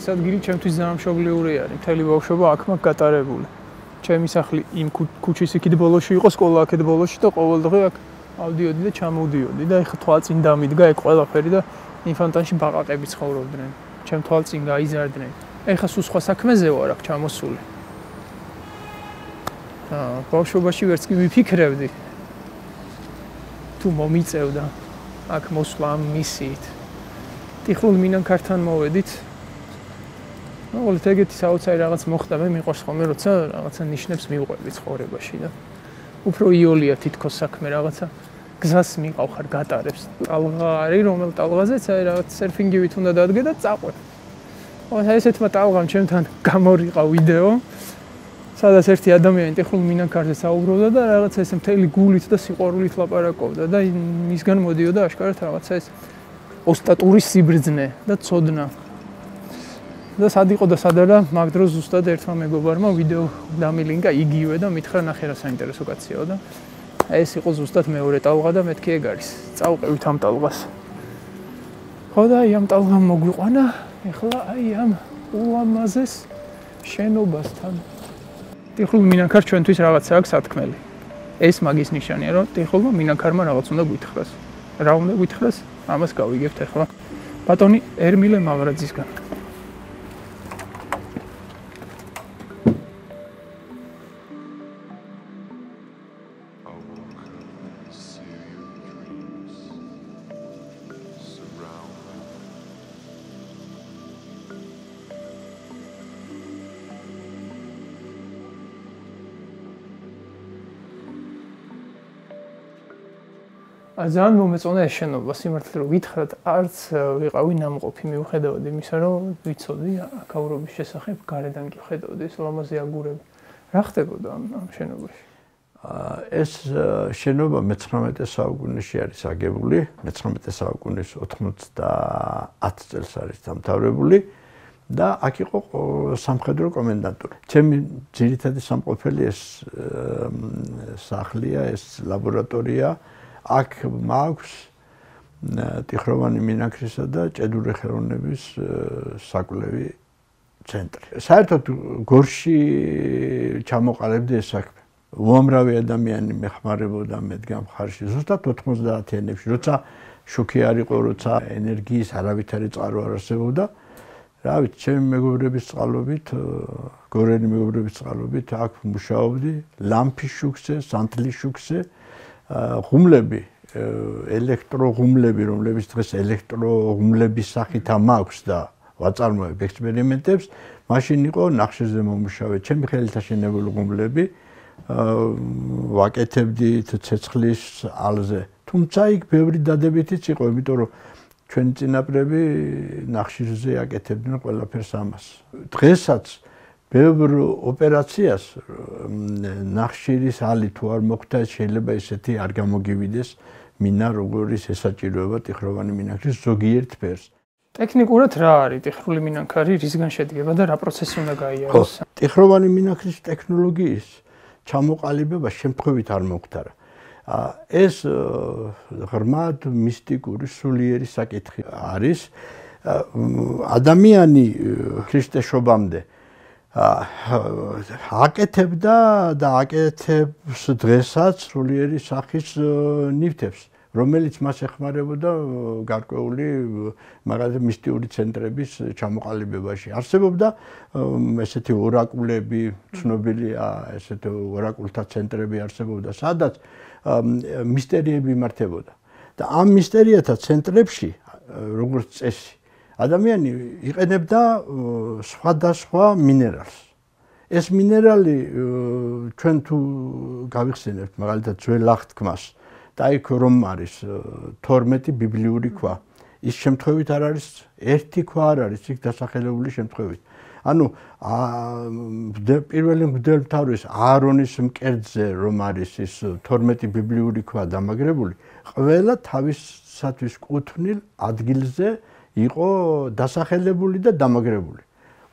ეს ადგილი ჩემთვის ძალიან მშობლიური არის. მთელი ბავშვობა აქ მაქვს გატარებული. ჩემი სახლი იმ ქუჩის იქით ბოლოში იყო, სკოლა აქეთ ბოლოში და ყოველდღე აქ ავდიოდი და ჩამოვდიოდი და ეხლა თვალწინ დამიდგა ეგ ყველაფერი და ინფანტანში ბაყაყები ცხოვრობდნენ. ჩემ თვალწინ გაიზარდნენ. ეხლა სულ სხვა საქმეზე ვარ აქ ჩამოსული. ბავშვობაში ვერც კი ვიფიქრებდი თუ მომიწევდა აქ მოსვლა ამ მისიით. ტიხლულ მინანქართან მოვედით. ეგეთი საოცარი რაღაც მოხდა, მე მიყვარს ხოლმე როცა რაღაცა ნიშნებს მივყვები ცხოვრებაში და უფრო იოლია თითქოს საქმე რაღაცა გზას მიყავ ხარ გატარებს. ტალღა არის, რომელ ტალღაზეც აი რაღაც სერფინგივით უნდა დადგე და წაყვე. ესეთმა ტალღამ ჩემთან გამორიყა ვიდეო, სადაც ერთი ადამიანი ტეხნულ მინანქარზე საუბრობდა და რაღაცა ესე მთელი გულით და სიყვარულით ლაპარაკობდა და მისგან მოდიოდა აშკარად რაღაცა ეს ოსტატური სიბრძნე და ცოდნა. და სად იყო და სად არა, მაგ დროს ზუსტად ერთმა მეგობარმა ვიდეო დამილინკა იგივე და მითხრა ნახე რა საინტერესო კაციაო და ეს იყო ზუსტად მეორე ტალღა და მეთქი ეგ არის. წავყევით ამ ტალღას. ხო და აი ამ ტალღამ მოგვიყვანა, ეხლა აი ამ ულამაზეს შენობასთან. ტიხლულ მინანქარს ჩვენთვის რაღაცა აქვს სათქმელი. ეს მაგის ნიშანია, რომ ტიხლულმა მინანქარმა რაღაც უნდა გვითხრას. რა უნდა გვითხრას? ამას გავიგებთ ეხლა. ბატონი ერმილე მაღრაძისგან. ძალიან მომეწონა ეს შენობა, სიმართლე რომ გითხრათ, არც ვიყავი ნამყოფი მიუხედავად იმისა, რომ ვიცოდი აქაურობის შესახებ, გარედან კი ხედავდი ეს ლამაზი აგურები. რა ხდებოდა ამ შენობაში? ეს შენობა მე-19 საუკუნეში არის აგებული, მე-19 საუკუნის 90 წელს არის დამთავრებული და აქ იყო სამხედრო კომენდანტური. ჩემი ძირითადი სამყოფელი ეს სახლია, ეს ლაბორატორია. აქ მაქვს ტიხროვანი მინანქრისა და ჭედური ხელოვნების საკვლევი ცენტრი. საერთოდ გორში ჩამოყალიბდი ეს საქმე. უამრავი ადამიანი მეხმარებოდა მედგა მხარში. ზუსტად 90-იანებში, როცა შოქი არ იყო, როცა ენერგიის არავითარი წყარო არ არსებობდა, რა ვიცი, ჩემი მეგობრების წყალობით, გორენი მეგობრების წყალობით აქ მუშაობდი, ლამფის შუქზე, სანთლის შუქზე. ღუმლები, ელექტროღუმლები, რომლებიც დღეს ელექტროღუმლების სახით მაქვს და ვაწარმოებ ექსპერიმენტებს, მაშინ იყო ნახშირზე მომუშავე, ჩემი ხელით აშენებული ღუმლები, ვაკეთებდი ცეცხლის ალზე. თუმცა იქ ბევრი დადებითიც იყო, იმიტომ რომ ჩვენი წინაპრები ნახშირზე აკეთებდნენ ყველაფერს ამას. დღესაც ბევრ ოპერაციას ნახშირის ალი თუ არ მოხდა, შეიძლება ესეთი არ გამოგივიდეს მინა, როგორი ესაჭიროება ტიხროვანი მინანქრის ზოგიერთ ფერს. ტექნიკურად რა არის ტიხრული მინანქარი, რისგან შედგება და რა პროცესი უნდა გაიაროს? ტიხროვანი მინანქრის ტექნოლოგიის ჩამოყალიბება შემთხვევით არ მომხდარა. ეს ღრმად მისტიკური სულიერი საკითხი არის. ადამიანი ქრისტეშობამდე აკეთებდა და აკეთებს დღესაც სულიერი სახის ნივთებს, რომელიც მას ეხმარებოდა გარკვეული მაგალითად მისტიური ცენტრების ჩამოყალიბებაში. არსებობდა ესეთი ორაკულები, ცნობილია ესეთი ორაკულთა ცენტრები არსებობდა, სადაც მისტერიები იმართებოდა. და ამ მისტერიათა ცენტრებში, როგორც წესი, ადამიანი იყენებდა სხვადასხვა მინერალს. ეს მინერალი ჩვენ თუ გავიხსენებთ მაგალითად ძველ აღთქმას და იქ რომ არის 12 ბიბლიური ქვა. ის შემთხვევით არ არის ერთი ქვა არ არის იქ დასახელებული შემთხვევით. ანუ პირველი მღვდელმთავრის აარონის მკერდზე რომ არის ის 12 ბიბლიური ქვა დამაგრებული, ყველა თავისათვის კუთვნილ ადგილზე იყო დასახელებული და დამაგრებული.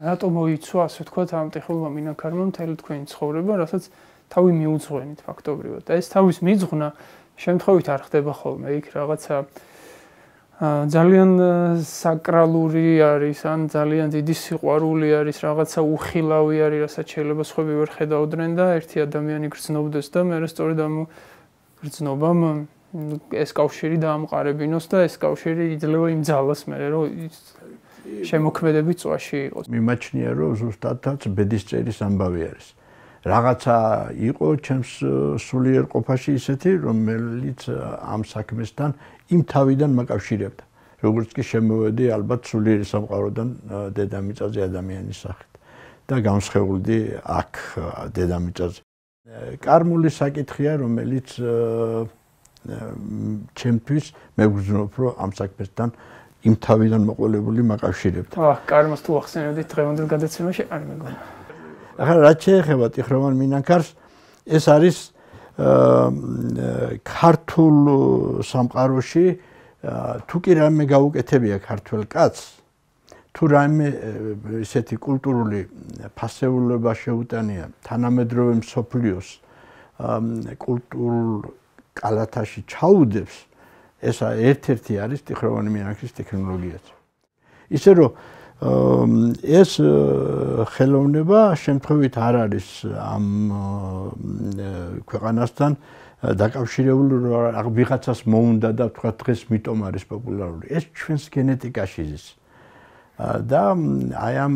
რატო მოიცვა, ასე ვთქვათ, ამ ტექნოლოგიურმა მინანქარმა მთელი თქვენი ცხოვრება, რასაც თავი მიუძღვენით ფაქტობრივად. და ეს თავის მიძღვნა შემთხვევით არ ხდება ხოლმე. იქ რაღაცა ძალიან საკრალური არის, ან ძალიან დიდი სიყვარული არის, რაღაცა უხილავი არის, რასაც შეიძლება სხვები ვერ ხედავდნენ და ერთი ადამიანი გრძნობდეს და მე სწორედ ამ გრძნობამ ეს კავშირი დაამყარებინოს და ეს კავშირი იძლევა იმ ძალას მე რომ შემოქმედებით წვაში იყოს. მიმაჩნია რომ ზუსტადაც ბედისწერის ამბავი არის. რაღაცა იყო ჩემს სულიერ ყოფაში ისეთი, რომელიც ამ საქმესთან იმ თავიდან მაკავშირებდა. როგორც კი შემოვედი ალბათ სულიერი სამყაროდან დედამიწაზე ადამიანის სახით და გამსხეულდი აქ დედამიწაზე. კარმული საკითხია, რომელიც ჩემთვის მე ვგრძნობ, რომ ამ საქმესთან იმ თავიდან მოყოლებული მაკავშირებდა. კარმას თუ ახსენებდით დღევანდელ გადაცემაში, არ მეგონა. ახლა რაც შეეხება ტიხროვან მინანქარს, ეს არის ქართულ სამყაროში თუ კი რაიმე გაუკეთებია ქართველ კაცს, თუ რაიმე ესეთი კულტურული ფასეულობა შეუტანია თანამედროვე მსოფლიოს კულტურულ კალათაში ჩაუდებს, ეს ერთ-ერთი არის ტიხროვანი მინანქრის ტექნოლოგიაც. ისე რომ ეს ხელოვნება შემთხვევით არ არის ამ ქვეყანასთან დაკავშირებული, რომ ვიღაცას მოუნდა და თქვა დღეს მიტომ არის პოპულარული. ეს ჩვენს გენეტიკაში ზის. და აი ამ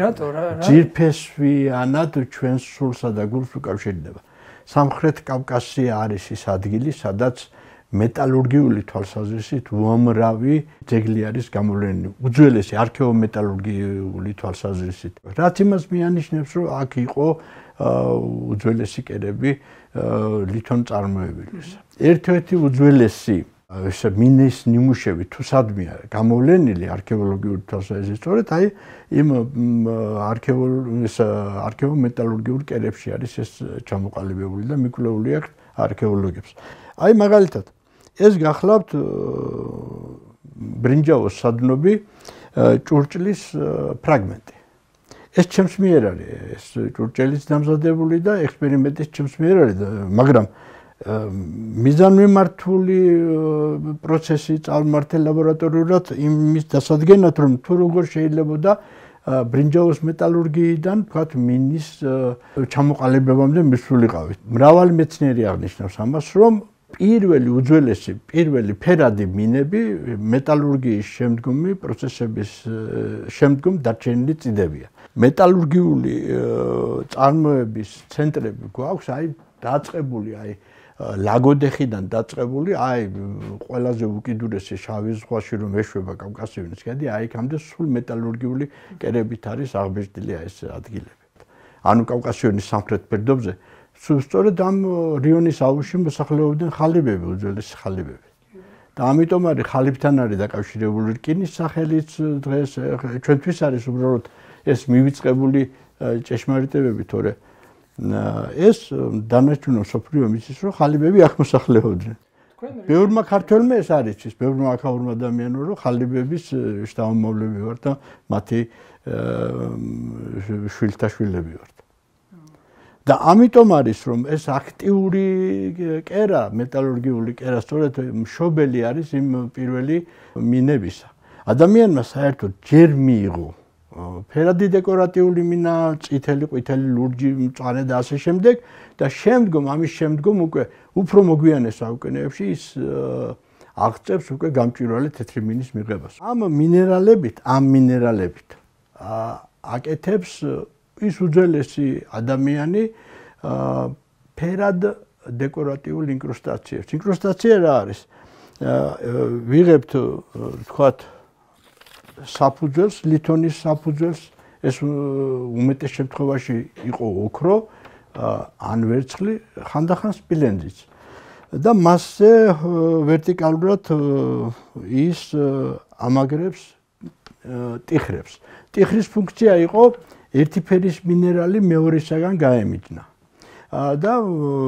რატო რა ძირფესვიანად ჩვენს სულსა და გულს უკავშირდება. სამხრეთ კავკასია არის ის ადგილი, სადაც მეტალურგიული თვალსაზრისით უამრავი ძეგლი არის გამოვლენილი. უძველესი არქეომეტალურგიული თვალსაზრისით. რაც იმას მიანიშნებს, რომ აქ იყო უძველესი კერები ლითონ წარმოებილი. ერთ-ერთი უძველესი მინის ნიმუშები თუ სადმეა გამოვლენილი არქეოლოგიური თვალსაზრისით, სწორედ აი იმ არქეომეტალურგიულ კერებში არის ეს ჩამოყალიბებული და მიკვლეული აქვს არქეოლოგებს. აი მაგალითად ეს გახლავთ ბრინჯაოს სადნობი ჭურჭლის ფრაგმენტი. ეს ჩემს მიერ არის, ეს ჭურჭელის დამზადებული და ექსპერიმენტის ჩემს მიერ არის, მაგრამ მიზანმიმართული პროცესი წარმართე ლაბორატორიულად იმის დასადგენად, რომ თუ როგორ შეიძლებოდა ბრინჯაოს მეტალურგიიდან, თქვათ, მინის ჩამოყალიბებამდე მისულიყავით. მრავალი მეცნიერი აღნიშნავს ამას, რომ პირველი უძველესი პირველი ფერადი მინები მეტალურგიის შემდგომი პროცესების შემდგომ დარჩენილი წიდებია. მეტალურგიული წარმოების ცენტრები გვაქვს, აი დაწყებული, აი ლაგოდეხიდან დაწყებული, აი ყველაზე უკიდურესი შავი ზღვაში რომ ეშვება კავკასიონის ქედი, აი იქამდე სულ მეტალურგიული კერებით არის აღბეჭდილი ეს ადგილები. ანუ კავკასიონის სამხრეთ ფერდობზე სწორედ ამ რიონის აუზში მოსახლეობდნენ ხალიბები, უძველესი ხალიბები. და ამიტომ არის ხალიფთან არის დაკავშირებული რკინის სახელიც დღეს ჩვენთვის არის უბრალოდ ეს მივიწყებული ჭეშმარიტებები, თორე ეს დანარჩენ მსოფლიო მისის რომ ხალიფები აქ მოსახლეობდნენ. ბევრმა ქართველმა ეს არ იცის, ბევრმა აქაურმა ადამიანმა რომ ხალიფების შთამომავლები ვართ და მათი შვილთაშვილები ვართ. და ამიტომ არის რომ ეს აქტიური კერა, მეტალურგიული კერა სწორედ მშობელი არის იმ პირველი მინებისა. ადამიანმა საერთოდ ჯერ მიიღო ფერადი დეკორატიული მინა, წითელი, ყვითელი, ლურჯი, მწვანე და ასე შემდეგ და შემდგომ ამის შემდგომ უკვე უფრო მოგვიანე საუკუნეებში ის აღწევს უკვე გამჭვირვალე თეთრი მინის მიღებას. ამ მინერალებით აკეთებს ის უძველესი ადამიანი ფერად დეკორატიულ ინკრუსტაციებს. ინკრუსტაცია რა არის? ვიღებთ თქვათ საფუძველს, ლითონის საფუძველს, ეს უმეტეს შემთხვევაში იყო ოქრო, ან ვერცხლი, ხანდახან სპილენძიც. და მასზე ვერტიკალურად ის ამაგრებს ტიხრებს. ტიხრის ფუნქცია იყო ერთი ფერის მინერალი მეორისაგან გაემიჯნა. და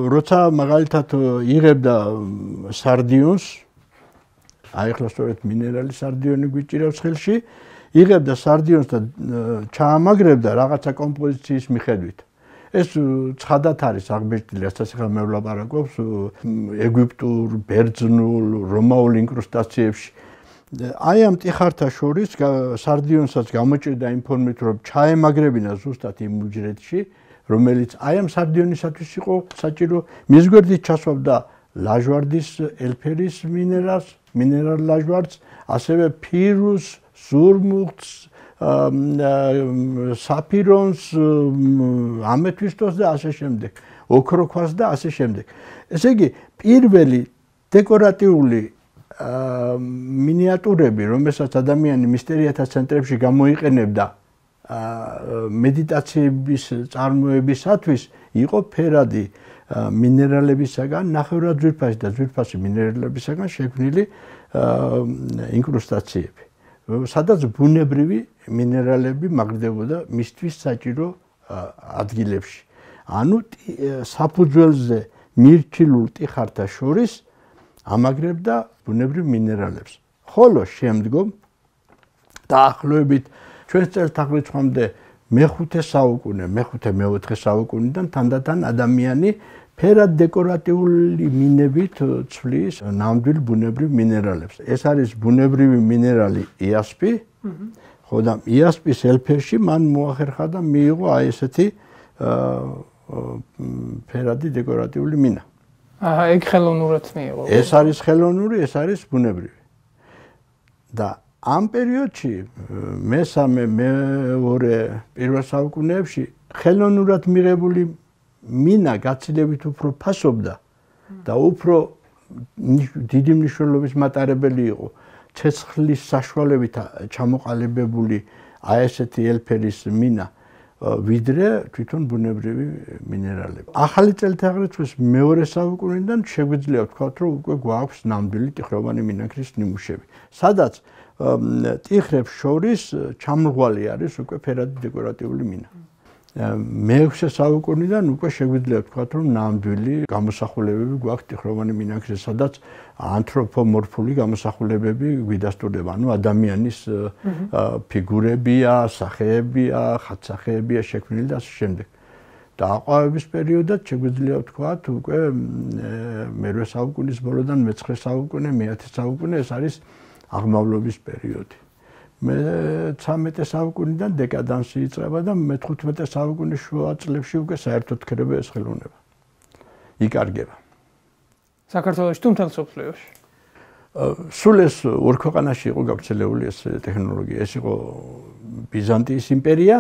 როცა მაგალითად იღებდა სარდიონს, ახლა სწორედ მინერალი სარდიონი გვიჭირავს ხელში, იღებდა სარდიონს და ჩაამაგრებდა რაღაცა კომპოზიციის მიხედვით. ეს ცხადად არის აღბეჭდილი, რასაც ახლა მე ვლაპარაკობს ეგვიპტურ, ბერძნულ, რომაულ ინკრუსტაციებში. აი ამ ტიხართა შორის სარდიონსაც გამოჭირდა იმ ფორმით, რომ ჩაემაგრებინა ზუსტად იმ უჯრედში, რომელიც აი ამ სარდიონისათვის იყო საჭირო. მის გვერდით ჩასვავდა ლაჟვარდის ელფერის მინერალ ლაჟვარდს, ასევე ფირუს, ზურმუხტს, საფირონს, ამეთვისტოს და ასე შემდეგ, ოქროქვას და ასე შემდეგ. ესე იგი, პირველი დეკორატიული მინიატურები, რომელსაც ადამიანი მისტერიათა ცენტრებში გამოიყენებდა მედიტაციების წარმოებისათვის, იყო ფერადი მინერალებისაგან, ნახევრადძვირფასი და ძვირფასი მინერალებისაგან შექმნილი ინკრუსტაციები. სადაც ბუნებრივი მინერალები მაგრდებოდა მისთვის საჭირო ადგილებში. ანუ საფუძველზე მირჩილულ ტიხართა შორის ამაგრებდა ბუნებრივ მინერალებს. ხოლო შემდგომ დაახლოებით ჩვენს წელთაღრიცხვამდე მე-4 საუკუნიდან თანდათან ადამიანი ფერად დეკორატიული მინებით ცვლის ნამდვილ ბუნებრივ მინერალებს. ეს არის ბუნებრივი მინერალი იასპი, ხო და იასპის ელფერში მან მოახერხა და მიიღო აი ესეთი ფერადი დეკორატიული მინა. ეგ ხელოვნურად მიიღო. ეს არის ხელოვნური, ეს არის ბუნებრივი. და ამ პერიოდში მესამე, მეორე, პირველ საუკუნეებში ხელოვნურად მიღებული მინა გაცილებით უფრო ფასობდა და უფრო დიდი მნიშვნელობის მატარებელი იყო ცეცხლის საშუალებით ჩამოყალიბებული აი ესეთი ელფერის მინა, ვიდრე თვითონ ბუნებრივი მინერალები. ახალი წელთაღრიცხვის მეორე საუკუნიდან შეგვიძლია ვთქვათ, რომ უკვე გვაქვს ნამდვილი ტიხროვანი მინაქრის ნიმუშები, სადაც ტიხრებს შორის ჩამრღვალი არის უკვე ფერადი დეკორატიული მინა. მე-6 საუკუნიდან უკვე შეგვიძლია ვთქვათ, რომ ნამდვილი გამოსახულებები გვაქვს ტიხროვანი მინაქრის, სადაც ანთროპომორფული გამოსახულებები გვიდასტურდება, ანუ ადამიანის ფიგურებია, სახეებია, ხატსახეებია შექმნილი და ასე შემდეგ. დააყვავების პერიოდად შეგვიძლია ვთქვათ, უკვე მე-8 საუკუნის ბოლოდან მე-9 საუკუნე, მე-10 საუკუნე ეს არის აღმავლობის პერიოდი. მე-13 საუკუნიდან დეკადანსი იწყება და მე-15 საუკუნის შუა წლებში უკვე საერთოდ ქრება ეს ხელოვნება. იკარგება. საქართველოში თუ მთელ მსოფლიოში? სულ ეს ორ ქვეყანაში იყო გავრცელებული ეს ტექნოლოგია. ეს იყო ბიზანტიის იმპერია,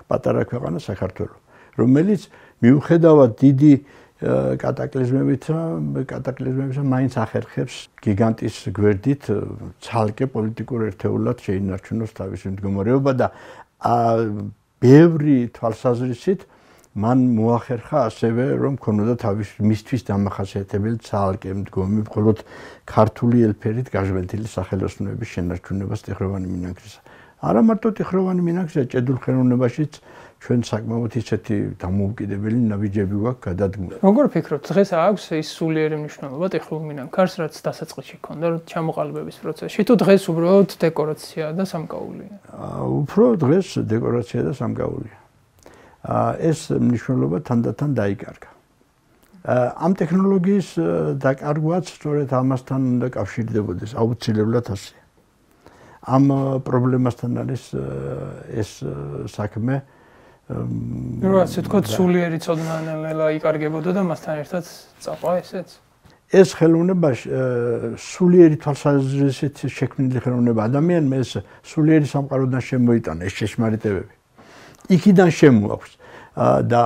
პატარა ქვეყანა საქართველო, რომელიც მიუხედავად დიდი კატაკლიზმებისა მაინც ახერხებს გიგანტის გვერდით ცალკე პოლიტიკურ ერთეულად შეინარჩუნოს თავისი მდგომარეობა და ბევრი თვალსაზრისით მან მოახერხა ასევე რომ ქონოდა მისთვის დამახასიათებელი ცალკე მდგომი მხოლოდ ქართული ელფერით გაჟღენთილი სახელოსნოების შენარჩუნებას ტიხროვანი მინანქრისა. არა მარტო ტიხროვანი მინანქრისა, ჭედურ ხელოვნებაშიც ჩვენ საკმაოდ ისეთი დამოუკიდებელი ნაბიჯები გვაქვს გადადგმული. როგორ ფიქრობთ, დღეს აქვს ის სულიერი მნიშვნელობა ტიხროვან მინანქარს, რაც დასაწყისში ჰქონდა ჩამოყალიბების პროცესში, თუ დღეს უბრალოდ დეკორაცია და სამკაულია? უფრო დღეს დეკორაცია და სამკაულია. ეს მნიშვნელობა თანდათან დაიკარგა. ამ ტექნოლოგიის დაკარგვაც სწორედ ამასთან უნდა კავშირდებოდეს, აუცილებლად ასე. ამ პრობლემასთან არის ეს საქმე. ასე თქვა, სულიერი ცოდნა იკარგებოდა და მასთან ერთად წაყვა ესეც. ეს ხელოვნება სულიერი თვალსაზრისით შექმნილი ხელოვნება. ადამიანმა ეს სულიერი სამყაროდან შემოიტანა ეს შეშმარიტებები. იქიდან შემოაქვს და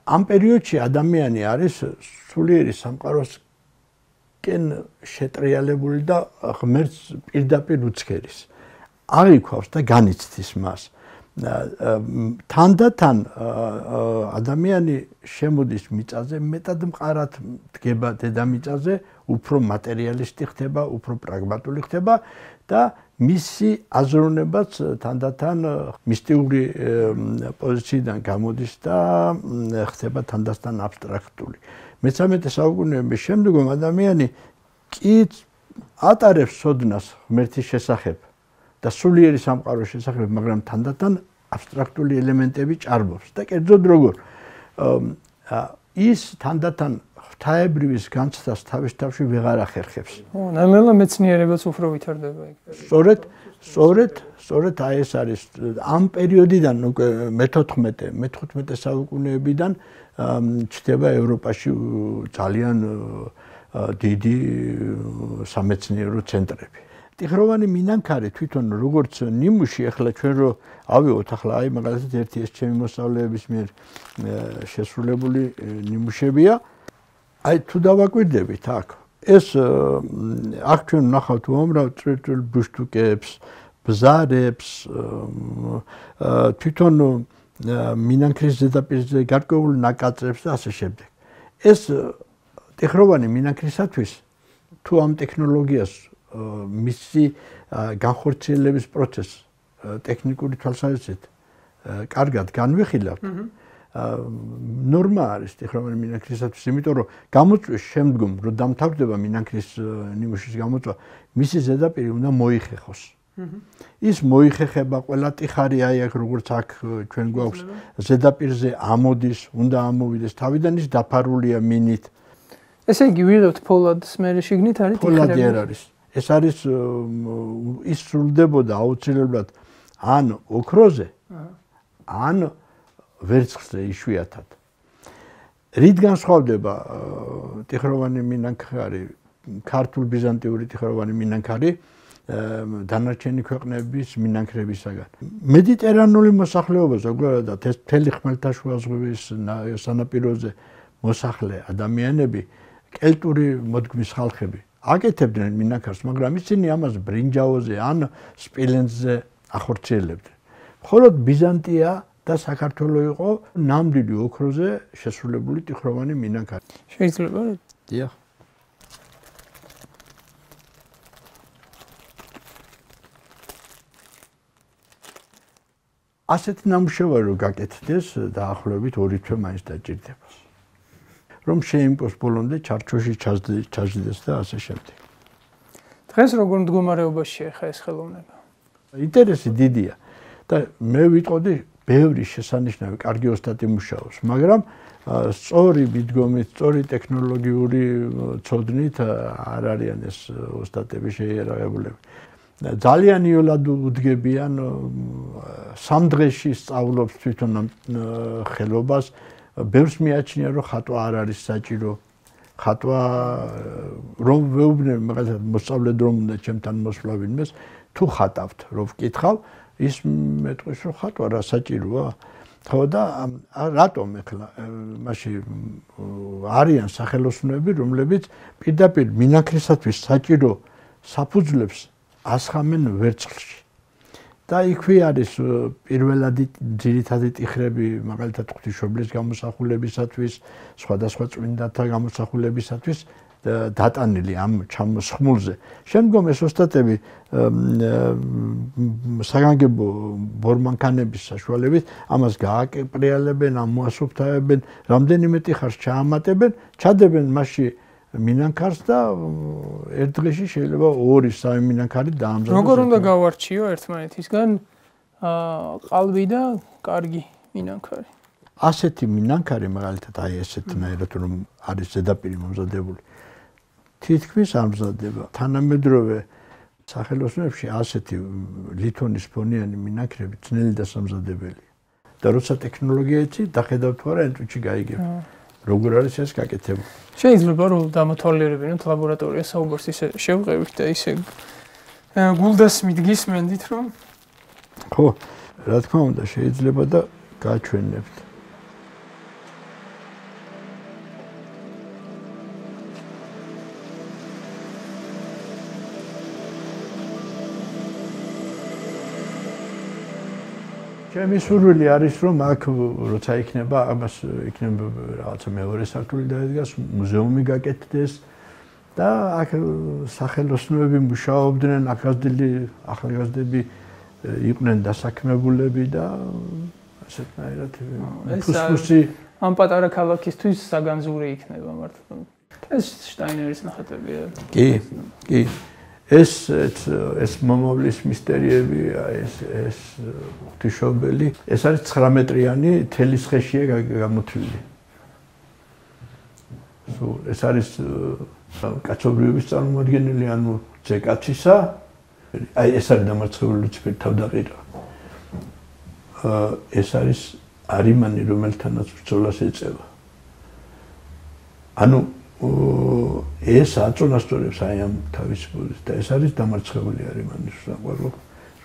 ამ პერიოდში ადამიანი არის სულიერი სამყაროსკენ შეტრიალებული და ღმერთს პირდაპირ უცქერის. აღიქვავს და განიცდის მას. თანდათან ადამიანი შემოდის მიწაზე, მეტად მყარად დგება დედამიწაზე, უფრო მატერიალისტი ხდება, უფრო პრაგმატული ხდება და მისი აზროვნებაც თანდათან მისტიური პოზიციიდან გამოდის და ხდება თანდათან აბსტრაქტული. მე-13 საუკუნეების შემდგომ ადამიანი კი ატარებს ცოდნას ღმერთის შესახებ და სულიერი სამყაროს შესახებ, მაგრამ თანდათან აბსტრაქტული ელემენტები ჭარბობს და კერძოდ როგორ ის თანდათან ღვთაებრივის განცდას თავის თავში ვეღარ ახერხებს. ნელ-ნელა მეცნიერებაც უფრო ვითარდება იქ. სწორედ აი ეს არის ამ პერიოდიდან უკვე მე-15 საუკუნეებიდან ჩნდება ევროპაში ძალიან დიდი სამეცნიერო ცენტრები. ტიხროვანი მინანქარი თვითონ როგორც ნიმუში, ახლა ჩვენ რო ავიღოთ ახლა აი მაგალითად ერთი ეს ჩემი მოსწავლეების მიერ შესრულებული ნიმუშებია. აი თუ დავაკვირდებით აქ ეს აქ ჩვენ ვნახავთ უამრავ წვრილ ბუშტუკებს, ბზარებს, თვითონ მინანქრის ზედაპირზე გარკვეულ ნაკაწრებს და ასე შემდეგ. ეს ტიხროვანი მინანქრისათვის თუ ამ ტექნოლოგიას მისი განხორციელების პროცესს ტექნიკური თვალსაზრისით კარგად განვიხილავთ. ნორმა არის ტიხროვანი მინანქრისათვის, იმიტომ რომ გამოწვის შემდგომ რომ დამთავრდება მინანქრის ნიმუშის გამოწვა, მისი ზედაპირი უნდა მოიხეხოს. ის მოიხეხება ყველა ტიხარი აი აქ როგორც აქ ჩვენ გვაქვს ზედაპირზე ამოდის, უნდა ამოვიდეს, თავიდან ის დაფარულია მინით. ესე იგი ვიღებთ ფოლადს მე შიგნით არის ტიხები. ფოლადი არ არის. ეს არის ის სრულდებოდა აუცილებლად ან ოქროზე, ან ვერცხლზე იშვიათად. რით განსხვავდება ტიხროვანი მინანქარი, ქართულ ბიზანტიური ტიხროვანი მინანქარი დანარჩენი ქვეყნების მინანქრებისაგან? მედიტერანული მოსახლეობა ზოგადად ეს მთელი ხმელთაშუა ზღვის სანაპიროზე მოსახლე ადამიანები, კელტური მოდგმის ხალხები აკეთებდნენ მინანქარს, მაგრამ ისინი ამას ბრინჯაოზე ან სპილენძზე ახორციელებდნენ. მხოლოდ ბიზანტია და საქართველო იყო ნამდვილი ოქროზე შესრულებული ტიხროვანი მინანქარი. შეიძლება? დიახ. ასეთი ნამუშევარი რო გაკეთდეს, დაახლოებით 2 თვე მაინც დაჭირდება. რომ შეიმყოს ბოლომდე ჩარჩოში ჩაჯდეს და ასე შემდეგ. დღეს როგორ მდგომარეობაშია ხა ეს ხელოვნება? ინტერესი დიდია და მე ვიტყოდი ბევრი შესანიშნავი კარგი ოსტატი მუშაობს, მაგრამ სწორი მიდგომით, სწორი ტექნოლოგიური ცოდნით არ არიან ეს ოსტატები შეიარაღებულები. ძალიან იოლად უდგებიან, 3 დღეში სწავლობს თვითონ ამ ხელობას. ბევრს მიაჩნია რომ ხატვა არ არის საჭირო. ხატვა რომ ვეუბნები მაგალითად მოსწავლედ რომ უნდა ჩემთან მოსვლა ვინმეს, თუ ხატავთ, რომ ვკითხავ, ის მეტყვის რომ ხატვა რა საჭიროა. ხო და რატომ ახლა მაშინ არიან სახელოსნოები, რომლებიც პირდაპირ მინანქრისათვის საჭირო საფუძვლებს ასხამენ ვერცხლში. და იქვე არის პირველადი ძირითადი ტიხრები, მაგალითად ღვთისმშობლის გამოსახულებისათვის, სხვადასხვა წმინდანთა გამოსახულებისათვის დატანილი ამ ჩამოსხმულზე. შემდგომ ეს ოსტატები საგანგებო ბორმანქანების საშუალებით ამას გააკეპრიალებენ, ამოასუფთავებენ, რამდენიმე ტიხარს ჩაამატებენ, ჩადებენ მასში მინანქარს და ერთ დღეში შეიძლება 2-3 მინანქარი დაამზადოს. როგორ უნდა გავარჩიო ერთმანეთისგან ყალბი და კარგი მინანქარი? ასეთი მინანქარი მაგალითად აი ესეთნაირად რომ არის ზედაპირი მომზადებული. თითქმის არ მზადდება. თანამედროვე სახელოსნოებში ასეთი ლითონის ფონიანი მინანქრები ძნელი და სამზადებელია. და როცა ტექნოლოგია იცი, დახედავთ თუ არა ენტუჩი გაიგებ. როგორ არის ეს გაკეთებული? შეიძლება რომ დამათვალიერებინოთ ლაბორატორია საუბარს ისე შევყევით და ისე გულდასმით გისმენდით რომ ხო, რა თქმა უნდა შეიძლება და გაჩვენებთ. ჩემი სურვილი არის რომ აქ როცა იქნება ამას იქნება რაღაცა მეორე სართული დაედგას, მუზეუმი გაკეთდეს და აქ სახელოსნოები მუშაობდნენ, ახალგაზრდები იყვნენ დასაქმებულები და ასეთნაირად ფუსფუსი ამ პატარა ქალაქისთვის საგანძური იქნება მართლა. ეს შტაინერის ნახატებია. კი. ეს მომავლის მისტერიები, ეს ღვთისმშობელი, ეს არის 9 მეტრიანი თელის ხეშია გამოთვლილი. ეს არის კაცობრიობის წარმოადგენელი, ანუ ძეკაცისა, აი ეს არის დამარცხებული ლუციფერი თავდაყირა. ეს არის არიმანი, რომელთანაც ბრძოლას ეწევა. ანუ ეს აწონასწორებს აი ამ თავისუფლებას და ეს არის დამარცხებული არიმანის საყვარლო,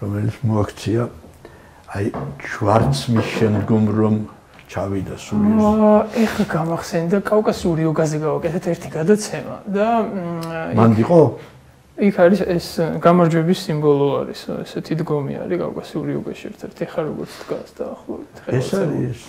რომელიც მოაქცია აი შვარცმის შემდგომ რომ ჩავიდა სულიერ. ეხლა გამახსენდა კავკასიური იოგაზე გავაკეთეთ ერთი გადაცემა და მანდ იყო? იქ არის ეს გამარჯვების სიმბოლო არის, ესეთი დგომი არის კავკასიური იოგაში ერთ-ერთი ხარ როგორც დგას დაახლოებით. ეს არის.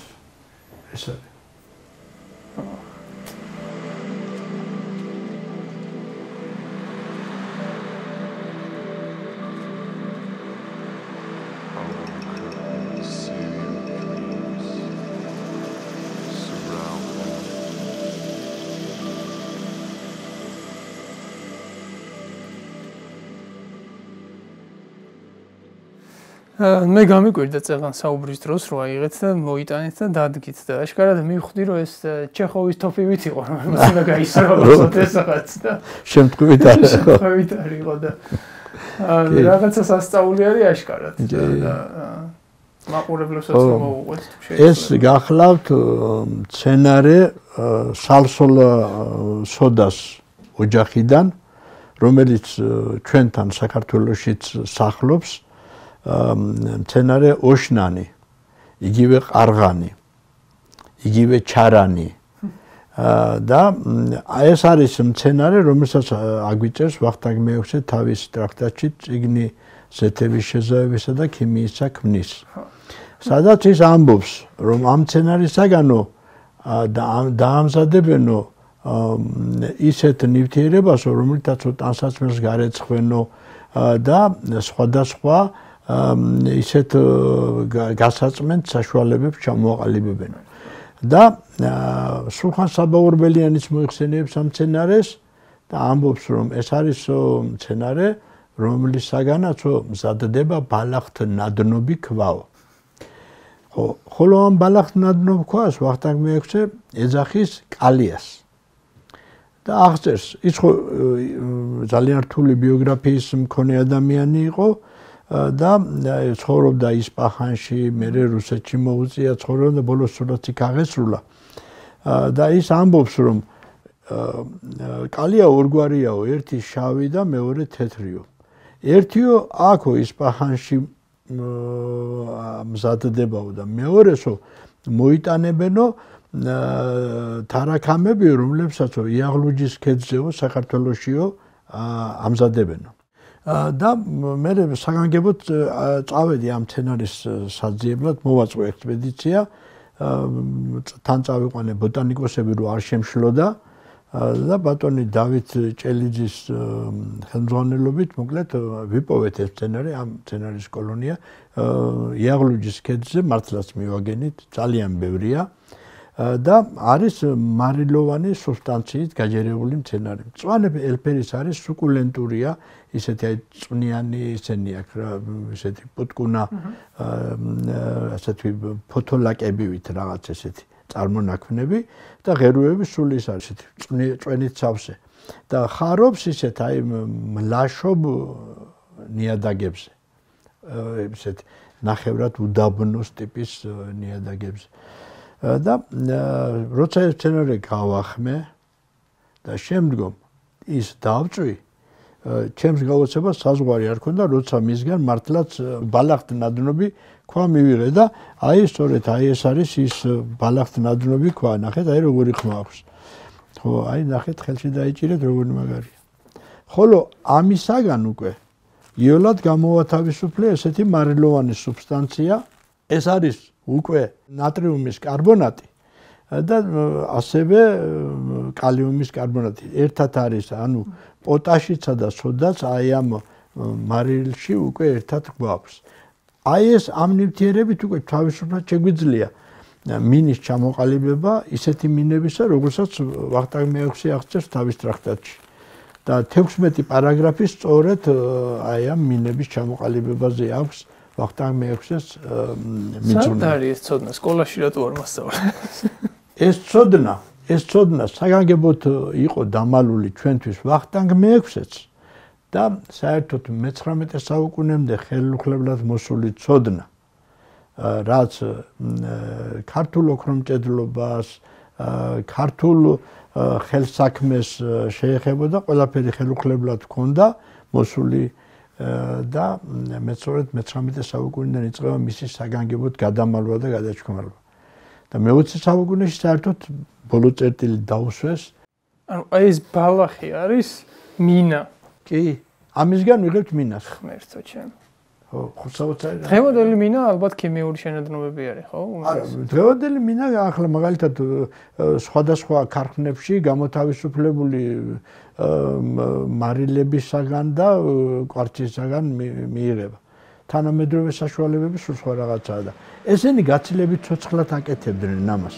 მე გამიკვირდა წეღან საუბრის დროს რო აიღეთ და მოიტანეთ და დადგით და აშკარად მივხვდი რომ ეს ჩეხოვის თოფივით იყო რომელსაც უნდა გაისწავლოთ ეს რაღაც და შემთხვევით არის იყო და რაღაცა სასწაული არის აშკარად და მაყურებლებსაც მოუყვეთ ეს გახლავთ სცენარე სალსოლა სოდას ოჯახიდან რომელიც ჩვენთან საქართველოშიც სახლობს მცენარე ოშნანი, იგივე ყარღანი, იგივე ჩარანი და ეს არის მცენარე, რომელსაც აგვიწერს ვახტანგ მეექვსე თავის ტრაქტატში წიგნი ზეთების შეზავებისა და ქიმიისა ქმნის. სადაც ის ამბობს, რომ ამ მცენარისაგანო დაამზადებენო ისეთ ნივთიერებასო, რომელთაც ტანსაცმელს გარეცხვენო და სხვადასხვა ისეთ გასაწმენთ საშუალებებს ჩამოაყალიბებენ. და სულხან საბაურბელიანიც მოიხსენიებს ამ მცენარეს და ამბობს, რომ ეს არის მცენარე, რომლისაგანაც მზადდება ბალახთ ნადნობი ქვაო. ხოლო ამ ბალახთ ნადნობ ქვას ვახტანგ მეექვსე ეძახის კალიას. და აღწერს, ის ხო ძალიან რთული ბიოგრაფიის მქონე ადამიანი იყო და ცხოვრობდა ისპაჰანში, მერე რუსეთში მოუწია ცხოვრება და ბოლოს სულაც იქ აღესრულა. და ის ამბობს, რომ კალია ორგვარიაო, ერთი შავი და მეორე თეთრიო. ერთიო აქო ისპაჰანში მზადდებაო და მეორესო მოიტანებენო თარაქამებიო, რომლებსაც იაღლუჯის ქედზეო საქართველოშიო ამზადებენო. და მე საგანგებოდ წავედი ამ სცენარის საძიებლად, მოვაწვე ექსპედიცია, თან წავიყვანე ბოტანიკოსები, რომ არ შემშლოდა და ბატონი დავით ჭელიძის ხელმძღვანელობით მოკლედ ვიპოვეთ ეს სცენარი, ამ სცენარის კოლონია იაღლუჯის ქედზე მართლაც მივაგენით, ძალიან ბევრია და არის მარილოვანი სუბსტანციით გაჯერებული მცენარე. მწვანე ელფერის არის სუკულენტურია, ისეთი აი წვნიანი ისენი აქვს რა, ისეთი პუტკუნა, ასეთი ფოთოლაკებივით რაღაც ესეთი წარმონაქმნები და ღეროები სულ ის არის ესეთი წვენით სავსე და ხარობს ისეთ აი მლაშობ ნიადაგებზე. ესეთი ნახევრად უდაბნოს ტიპის ნიადაგებზე. და როცა ეს სცენარი გავახმე და შემდგომ ის დავწვი, ჩემს გავაცებას საზღვარი არ ქონდა, როცა მისგან მართლაც ბალახთ ნადნობი ქვა მივიღე და აი სწორედ აი ეს არის ის ბალახთ ნადნობი ქვა, ნახეთ აი როგორი ხმა აქვს. ხო, აი ნახეთ ხელში დაიჭირეთ როგორი მაგარია. ხოლო ამისაგან უკვე იოლად გამოვათავისუფლე ესეთი მარილოვანი სუბსტანცია, ეს არის უკვე ნატრიუმის კარბონატი და ასევე კალიუმის კარბონატი. ერთად არის, ანუ პოტაშიცა და სოდაც აი ამ მარილში უკვე ერთად გვაქვს. აი ეს ამ ნივთიერებით უკვე თავისუფლად შეგვიძლია მინის ჩამოყალიბება ისეთი მინებისა, როგორცაც ვახტანგ მე-6 აღწერს თავის ტრაქტატში. და 16 პარაგრაფი სწორედ აი ამ მინების ჩამოყალიბებაზე აქვს ვახტანგ მე-6-ს მიძღვნა. სად არის ეს ცოდნა? სკოლაში რატო არ მასწავლე? ეს ცოდნა საგანგებოდ იყო დამალული ჩვენთვის ვახტანგ მე-6-ს და საერთოდ მე-19 საუკუნემდე ხელუხლებლად მოსული ცოდნა, რაც ქართულ ოქრომჭედლობას, ქართულ ხელსაქმეს შეეხებოდა, ყველაფერი ხელუხლებლად ჰქონდა მოსული და მე-19 საუკუნიდან იწყება მისი საგანგებოდ გადამალვა და გადაჩქმარება. და მე-20 საუკუნეში საერთოდ ბოლო წერტილი დაუსვეს. ანუ აი ეს ბალახი არის მინა. კი, ამისგან ვიღებთ მინას. ღმერთო ჩემ. ხო, ხუსაოცარი. დღევანდელი მინა ალბათ ქიმიური შენადნობები არის, ხო? არა, დღევანდელი მინა ახლა მაგალითად სხვადასხვა ქარხნებში გამოთავისუფლებული მარილებისაგან და კვარცისაგან მიიღება. თანამედროვე საშუალებები სულ სხვა რაღაცაა და ესენი გაცილებით ცოცხლად აკეთებდნენ ამას.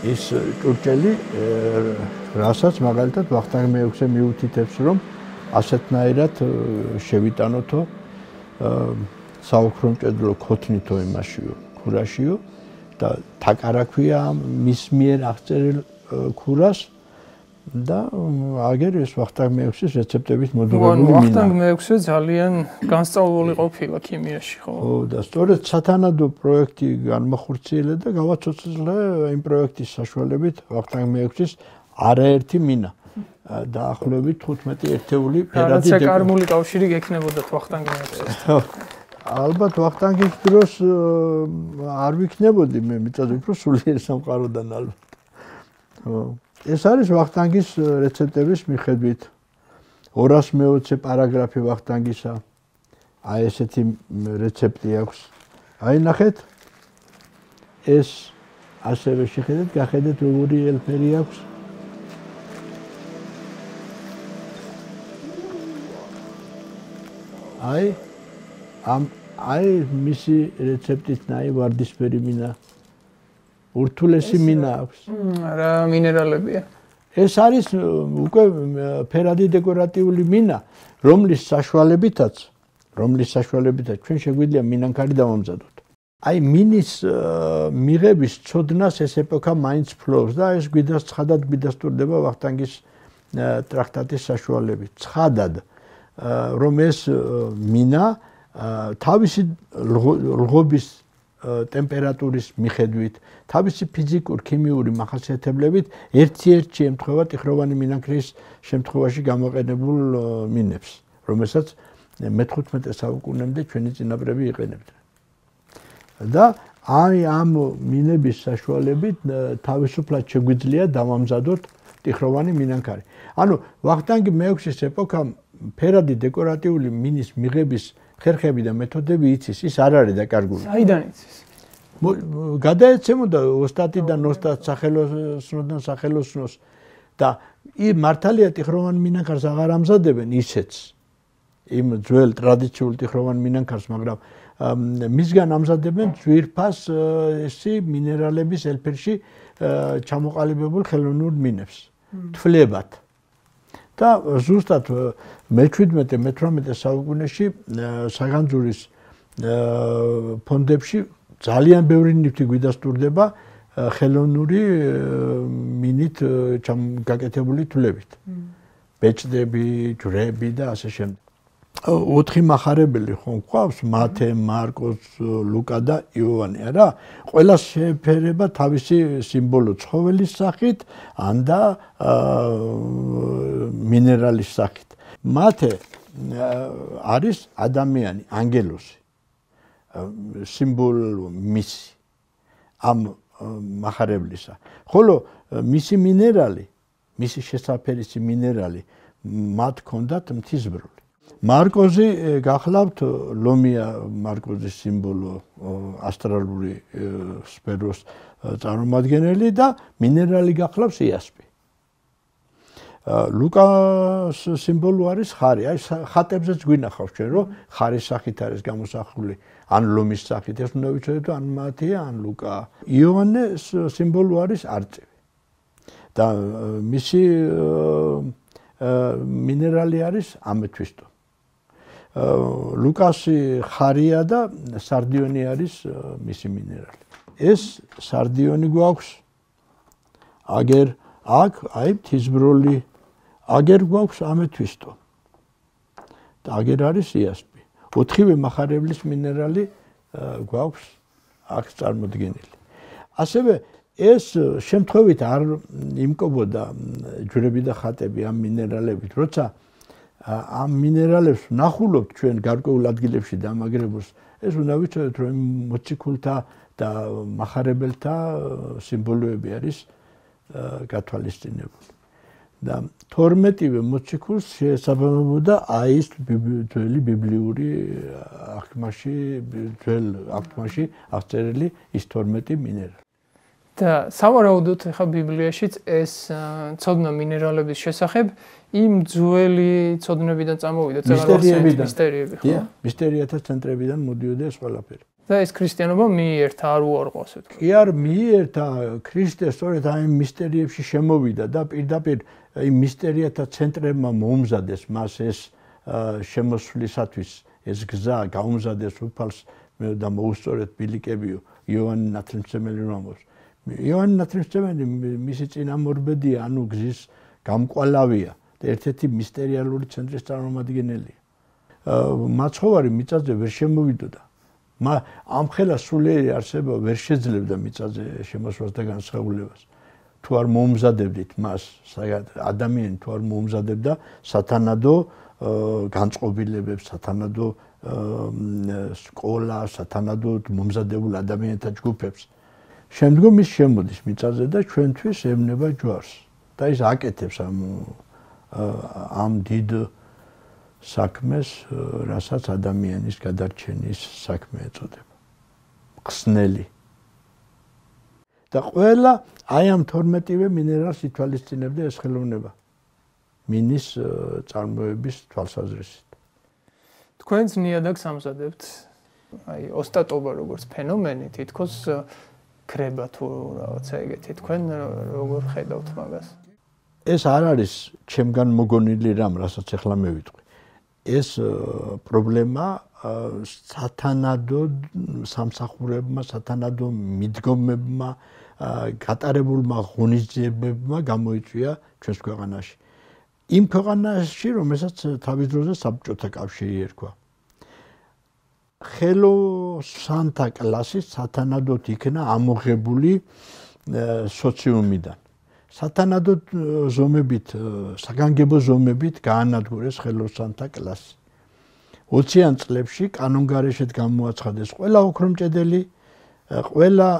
ის ჭურჭელი, რასაც მაგალითად ვახტანგ მე-6-ე მიუთითებს, რომ ასეთნაირად შევიტანოთო საოქრომჭედლო ქოთნითო იმაშიო, ქურაშიო და თაკარაქვია მის მიერ აღწერილ ქურას და აგერ ეს ვახტანგ მე-6-ის რეცეპტებით მოდურებული მინა. ვახტანგ მე-6 ძალიან განსწავლული ყოფილა ქიმიაში, ხო? ხო, და სწორედ სათანადო პროექტი განმახორციელე და გავაცოცხლე იმ პროექტის საშუალებით ვახტანგ მე-6-ის არაერთი მინა. დაახლოებით 15 ერთეული ფერადი რაცა კარმული კავშირი გექნებოდა ვახტანგ მე-6-სთან. ალბათ ვახტანგის დროს არ ვიქნებოდი მე, მიწაზე უფრო სულიერ სამყაროდან ალბათ. ხო. ეს არის ვახტანგის რეცეპტების მიხედვით 220 პარაგრაფი ვახტანგისა. აი ესეთი რეცეპტი აქვს. აი ნახეთ. ეს ასევე შეხედეთ, გახედეთ როგორი ელფერი აქვს. აი მისი რეცეპტით ნაი ვარდისფერი მინა. ურთულესი მინა აქვს. რა მინერალებია? ეს არის უკვე ფერადი დეკორატიული მინა, რომლის საშუალებითაც ჩვენ შეგვიძლია მინანქარი დავამზადოთ. აი მინის მიღების ცოდნას ეს ეპოქა მაინც ფლობს და ეს გვიდას ცხადად გვიდასტურდება ვახტანგის ტრაქტატის საშუალებით. ცხადად რომ ეს მინა თავისი ლღობის ტემპერატურის მიხედვით, თავისი ფიზიკურ ქიმიური მახასიათებლებით ერთ-ერთ შემთხვევა ტიხროვანი მინანქრის შემთხვევაში გამოყენებულ მინებს, რომელსაც მე-15 საუკუნემდე ჩვენი წინაპრები იყენებდნენ. და ამ მინების საშუალებით თავისუფლად შეგვიძლია დავამზადოთ ტიხროვანი მინანქარი. ანუ ვახტანგი მეექვსის ეპოქამ ფერადი დეკორატიული მინის მიღების ხერხები და მეთოდები იცის, ის არ არის დაკარგული. საიდან იცის? გადაეცემოდა ოსტატიდან ოსტატ სახელოსნოდან სახელოსნოს და მართალია ტიხროვან მინანქარს აღარ ამზადებენ ისეც იმ ძველ ტრადიციულ ტიხროვან მინანქარს, მაგრამ მისგან ამზადებენ ძვირფას მინერალების ელფერში ჩამოყალიბებულ ხელოვნურ მინებს თვლებად. და ზუსტად მე-17-მე-18 საუკუნეში საგანძურის ფონდებში ძალიან ბევრი ნივთი გვიდასტურდება ხელოვნური მინით გაკეთებული თვლებით. ბეჭდები, ჯვრები და ასე შემდეგ. 4 מחარებელი ხომ გვყავს? მათე, მარკოს, ლუკა და იოანე, არა? ყველა შეფერება თავისი სიმბოლო ცხოველის სახით, ან და მინერალის სახით. მათე არის ადამიანი, ანგელოზი. სიმბოლო მისი ამ מחარებლისა. ხოლო მისი მინერალი, მისი შესაფერისი მინერალი მათ ჰქონდათ მთისბრული. მარკოზი გახლავთ ლომია მარკოზის სიმბოლო ასტრალური სფეროს წარმომადგენელი და მინერალი გახლავს იასპი. ლუკას სიმბოლო არის ხარი. აი ხატებზეც გვინახავს ჩვენ რომ ხარის სახით არის გამოსახული ან ლომის სახით. ეს უნდა ვიცოდეთ ან მათია ან ლუკა. იოანეს სიმბოლო არის არწივი. და მისი მინერალი არის ამეთვისტო. ლუკასი ხარია და სარდიონი არის მისი მინერალი. ეს სარდიონი გვაქვს აგერ აქ აი მთისბროლი აგერ გვაქვს ამეთვისტო. და აგერ არის იასპი. 4-ვე מחარებლის მინერალი გვაქვს აქ წარმოდგენილი. ასევე ეს შემთხვევით არ იმკობოდა ჯვრები და ხატები ამ მინერალებით, როცა ამ მინერალებს ვნახულობთ ჩვენ გარკვეულ ადგილებში დამაგრებულს, ეს უნდა ვიცოდეთ რომ მოციქულთა და מחარებელთა სიმბოლოები არის გათვალისწინებული. და 12-ვე მოციქულს შეესაბამებოდა აი ეს ძველი ბიბლიური აღთქმაში, ძველ აღთქმაში აღწერილი ის 12 მინერალი. და სავარაუდოდ ახლა ბიბლიაშიც ეს ცოდნა მინერალების შესახებ იმ ძველი ცოდნებიდან წამოვიდა, მისტერიები, ხო? მისტერიათა ცენტრებიდან მოდიოდა ეს ყველაფერი. და ეს ქრისტიანობა მიიერთა, არ უარყოს ეთქვა. კი არ მიიერთა, ქრისტე სწორედ აი მისტერიებში შემოვიდა და პირდაპირ იმ მისტერიათა ცენტრებმა მოუმზადეს მას ეს შემოსვლისათვის ეს გზა გაუმზადეს უფალს და მოუსწორეთ ბილიკებიო იოანე ნათლისმცემელი რომოს. იოანე ნათლისმცემელი მისი წინამორბედია, ანუ გზის გამკვალავია და ერთ-ერთი მისტერიალური ცენტრის წარმომადგენელია. მაცხოვარი მიწაზე ვერ შემოვიდოდა. ამხელა სულიერი არსება ვერ შეძლებდა მიწაზე შემოსვლას და განსხვავებას. თუ არ მოუმზადებდით მას, ადამიანი თუ არ მოუმზადებდა სათანადო განწყობილებებს, სათანადო სკოლა, სათანადო მომზადებულ ადამიანთა ჯგუფებს. შემდგომ ის შემოდის მიწაზე და ჩვენთვის ევნება ჯვარს და ის აკეთებს ამ დიდ საქმეს, რასაც ადამიანის გადარჩენის საქმე ეწოდება. ხსნელი. და ყველა აი ამ 12-ვე მინერალს ითვალისწინებდა ეს ხელოვნება მინის წარმოების თვალსაზრისით. თქვენს ნიადაგს ამზადებთ აი ოსტატობა როგორც ფენომენი, თითქოს ქრება თუ რაღაცა ეგეთი. თქვენ როგორ ხედავთ მაგას? ეს არ არის ჩემგან მოგონილი რამ, რასაც ახლა მევიტყვი. ეს პრობლემა სათანადო სამსახურებმა, სათანადო მიდგომებმა, გატარებულმა ღონისძიებებმა გამოიწვია ჩვენს ქვეყანაში. იმ ქვეყანაში, რომელსაც თავის დროზე საბჭოთა კავშირი ერქვა. ხელოსანთა კლასი სათანადოდ იქნა ამოღებული სოციუმიდან. სათანადოდ ზომებით, საგანგებო ზომებით გაანადგურეს ხელოსანთა კლასი. 20-იან წლებში კანონგარეშედ გამოაცხადეს ყველა ოქრომჭედელი ყველა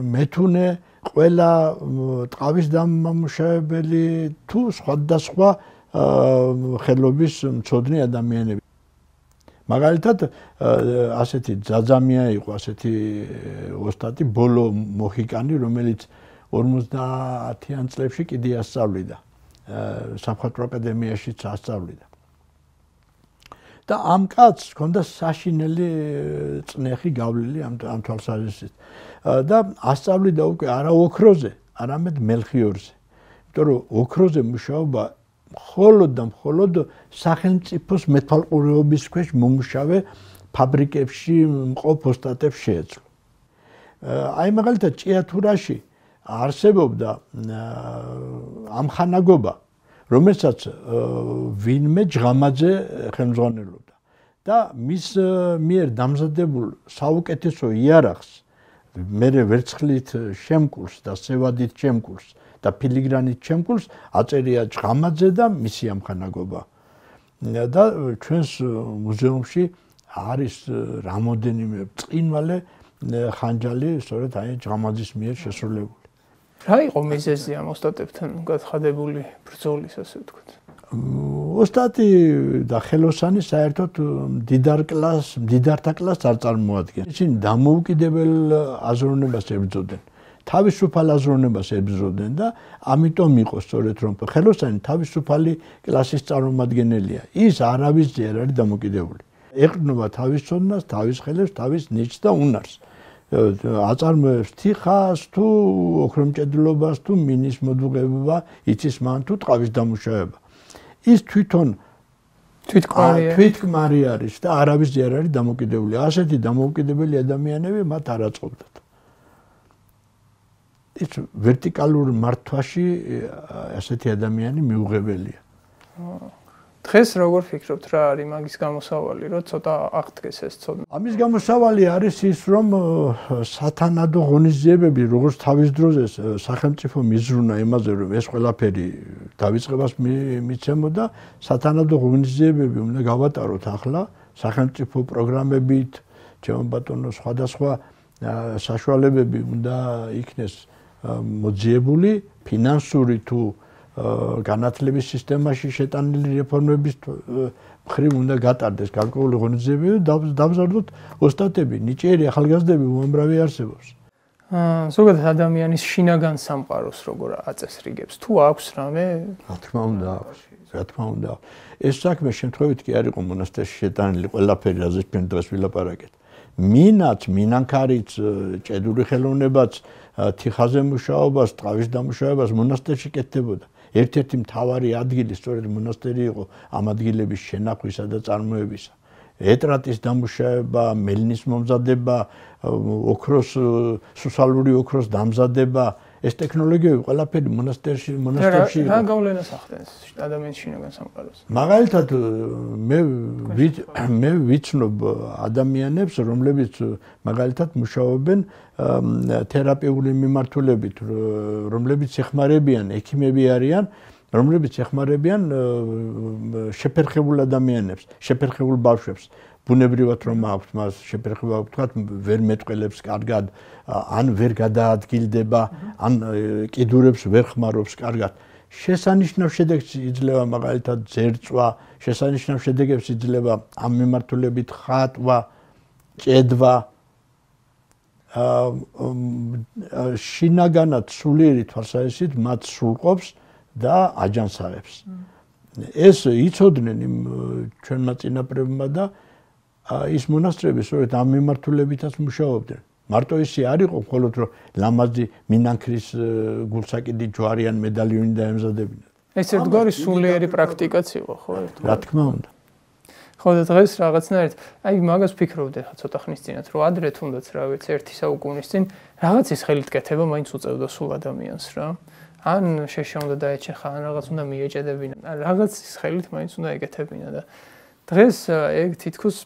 მეთუნე, ყველა ტყავის დამამუშავებელი თუ სხვადასხვა ხელობის მცოდნე ადამიანები. მაგალითად, ასეთი ძაძამია იყო, ასეთი ოსტატი ბოლო მოჰიკანი, რომელიც 50-იან წლებში კიდე ასწავლიდა. სამხატვრო აკადემიაშიც ასწავლიდა. და ამ კაცს ჰქონდა საშინელი წნეხი გავლილი ამ თვალსაზრისით. და ასწავლიდა უკვე არა ოქროზე, არამედ მელხიორზე. იმიტომ რომ ოქროზე მუშაობა მხოლოდ და მხოლოდ სახელმწიფოს მეთვალყურეობის ქვეშ მომუშავე ფაბრიკებში მყოფ ოსტატებს შეეძლო. აი მაგალითად ჭიათურაში არსებობდა ამხანაგობა, რომელსაც ვინმე ჯღამაძე ხელმძღვანელობდა და მის მიერ დამზადებულ საუკეთესო იარაღს, მერე ვერცხლით შემკულს და სევადით შემკულს და ფილიგრანით შემკულს აწერია ჯღამაძე და მისი ამხანაგობა. და ჩვენს მუზეუმში არის რამოდენიმე ბრწყინვალე ხანჯალი, სწორედ აი ჯღამაძის მიერ შესრულებული. რა იყო მიზეზი ამ ოსტატებთან გაცხადებული ბრძოლის, ასე ვთქვათ? ოსტატი და ხელოსანი საერთოდ მდიდართა კლასს არ წარმოადგენენ. ისინი დამოუკიდებელ აზროვნებას ებრძოდნენ. თავისუფალ აზროვნებას ებრძოდნენ და ამიტომ იყო სწორედ რომ ხელოსანი თავისუფალი კლასის წარმომადგენელია. ის არავის ძე არ არის დამოკიდებული. ეყრდნობა თავის ცოდნას, თავის ხელებს, თავის ნიჭს და უნარს. აწარმოებს თიხას თუ ოქრომჭედლობას თუ მინის მოდუღება, იცის მან თუ ტყავის დამუშავება. ის თვითკმარი არის და არავის ძე არ არის დამოკიდებული. ასეთი დამოუკიდებელი ადამიანები მათ არ აწყობდათ. ის ვერტიკალურ მართვაში ასეთი ადამიანი მიუღებელია. დღეს როგორ ფიქრობთ, რა არის მაგის გამოსავალი, რომ ცოტა აღდგეს ეს ცოდნა? ამის გამოსავალი არის ის, რომ სათანადო ღონისძიებები, როგორც თავის დროზე სახელმწიფო მიზრუნა იმაზე, რომ ეს ყველაფერი დავიწყებას მიცემოდა, სათანადო ღონისძიებები უნდა გავატაროთ ახლა სახელმწიფო პროგრამებით, ჩემო ბატონო, სხვადასხვა საშუალებები უნდა იქნეს მოძიებული ფინანსური თუ განათლების სისტემაში შეტანილი რეფორმების მხრივ უნდა გატარდეს გარკვეული ღონისძიებები და დავზარდოთ ოსტატები, ნიჭიერი ახალგაზრდები უამრავი არსებობს. ზოგადად ადამიანის შინაგან სამყაროს როგორ აწესრიგებს, თუ აქვს რამე? რა თქმა უნდა აქვს, რა თქმა უნდა. ეს საქმე შემთხვევით კი არ იყო მონასტერში შეტანილი ყველაფერი, რაზეც ჩვენ დღეს ვილაპარაკეთ. მინაც, მინანქარიც, ჭედური ხელოვნებაც, თიხაზე მუშაობას, ტყავის დამუშავებას მონასტერში კეთდებოდა. ერთ-ერთი მთავარი ადგილი სწორედ მონასტერი იყო ამ ადგილების შენახვისა და წარმოებისა. ეტრატის დამუშავება, მელნის მომზადება, სუსალური ოქროს დამზადება, ეს ტექნოლოგიები ყველაფერი მონასტერში იყო. რა გავლენას ახდენს ადამიანის შინაგან სამყაროს? მაგალითად მე ვიცნობ ადამიანებს, რომლებიც მაგალითად მუშაობენ თერაპიული მიმართულებით, რომლებიც ეხმარებიან, ექიმები არიან, რომლებიც ეხმარებიან შეფერხებულ ადამიანებს, შეფერხებულ ბავშვებს. ბუნებრივად რომ აქვს მას შეფერხება, ვთქვათ, ვერ მეტყველებს კარგად, ან ვერ გადაადგილდება, ან კიდურებს ვერ ხმარობს კარგად. შესანიშნავ შედეგს იძლევა მაგალითად ძერწვა, შესანიშნავ შედეგებს იძლევა ამ მიმართულებით ხატვა, ჭედვა. შინაგანად სულიერი თვალსაზრისით მათ სრულყოფს და აჯანსაღებს. ეს იცოდნენ იმ ჩვენმა წინაპრებმა და ის მონასტრები სწორედ ამ მიმართულებითაც მუშაობდნენ. მარტო ისე არ იყო მხოლოდ რომ ლამაზი მინანქრის გულსაკიდი ჯვარი ან მედალიონი დაემზადებინათ. ეს ერთგვარი სულიერი პრაქტიკაც იყო, ხო? რა თქმა უნდა. ხო და დღეს რაღაცნაირად აი მაგას ვფიქრობდი ხა ცოტა ხნის წინათ, რომ ადრე თუნდაც რა ვიცი, ერთი საუკუნის წინ რაღაცის ხელით კეთება მაინც უწევდა სულ ადამიანს რა. ან შეშე უნდა დაეჩეხა, ან რაღაც უნდა მიეჭედებინა, ან რაღაცის ხელით მაინც უნდა ეკეთებინა და დღეს ეგ თითქოს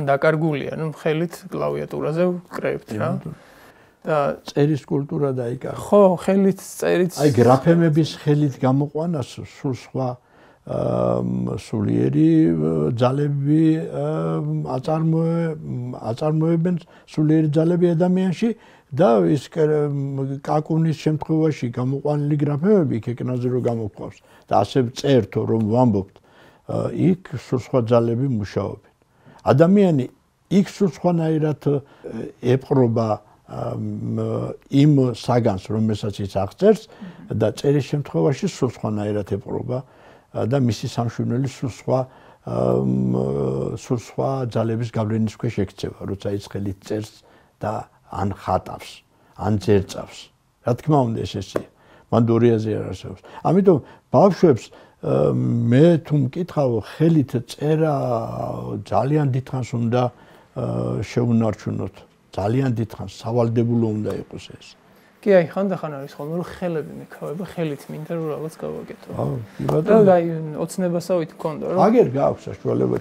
დაკარგულია, ნუ ხელით კლავიატურაზე ვკრებთ რა. და წერის კულტურა დაიკარგა. ხო, ხელით წერიც. აი გრაფემების ხელით გამოყვანას სულ სხვა სულიერი ძალები აწარმოებენ სულიერი ძალები ადამიანში და ის კაკუნის შემთხვევაში გამოყვანილი გრაფემები ქეკნაზე რო გამოგვყავს და ასე წერთო რომ ვამბობთ იქ სულ სხვა ძალები მუშაობენ. ადამიანი იქ სულ სხვანაირად ეპყრობა იმ საგანს რომელსაც ის აღწერს და წერის შემთხვევაში სულ სხვანაირად ეპყრობა და მისი სამშვილდელი სულ სხვა ძალების გავლენის ქვეშ ექცევა, როცა ის ხელით წერს და ან ხატავს, ან წერწავს. რა თქმა უნდა ეს ესეა. მან დორიაზე არ არსებობს. ამიტომ ბავშვებს მე თუ მკითხავ ხელით წერა ძალიან დიდხანს უნდა შეუნარჩუნოთ. ძალიან დიდხანს სავალდებულო უნდა იყოს ეს. კი აი ხანდახან არის ხოლმე რომ ხელები მეკავება ხელით მინდა რომ რაღაც გავაკეთო. კი ბატონო. და აი ოცნებასავით მქონდა რომ აგერ გაქვს საშუალება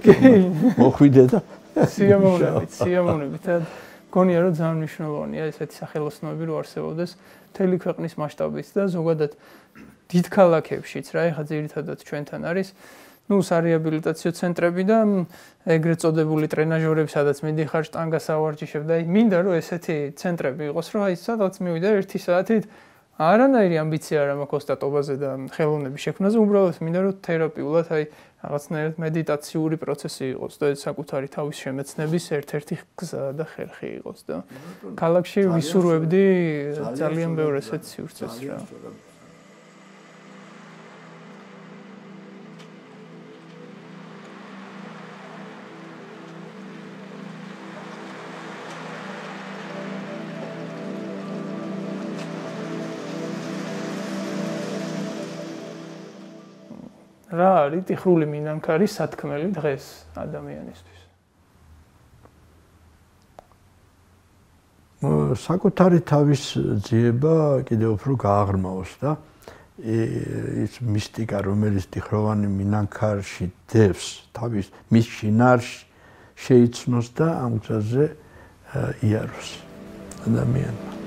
მოხვიდე და სიამოვნებით და მგონია რომ ძალიან მნიშვნელოვანია ესეთი სახელოსნოები რომ არსებობდეს მთელი ქვეყნის მასშტაბით და ზოგადად დიდ ქალაქებშიც რა ეხლა ძირითადად ჩვენთან არის სარეაბილიტაციო ცენტრები და ეგრეთ წოდებული ტრენაჟორები, სადაც მიდიხარ შტანგას ავარჯიშებ და მინდა რომ ესეთი ცენტრები იყოს, რომ აი სადღაც მივიდე 1 საათით არანაირი ამბიცია არ მაქვს ოსტატობაზე და ხელოვნების შექმნაზე, უბრალოდ მინდა რომ თერაპიულად აი რაღაცნაირად მედიტაციური პროცესი იყოს და საკუთარი თავის შემეცნების ერთ-ერთი გზა და ხერხი იყოს და ქალაქში ვისურვებდი ძალიან ბევრ ესეთ სივრცეს რა. რა არის ტიხრული მინანქარი სათქმელი დღეს ადამიანისთვის? საკუთარი თავის ძიება კიდევ უფრო გააღრმავოს და ის მისტიკა რომელიც ტიხროვანი მინანქარში დევს თავის მის შინაარსში შეიცნოს და ამ გზაზე იაროს ადამიანმა.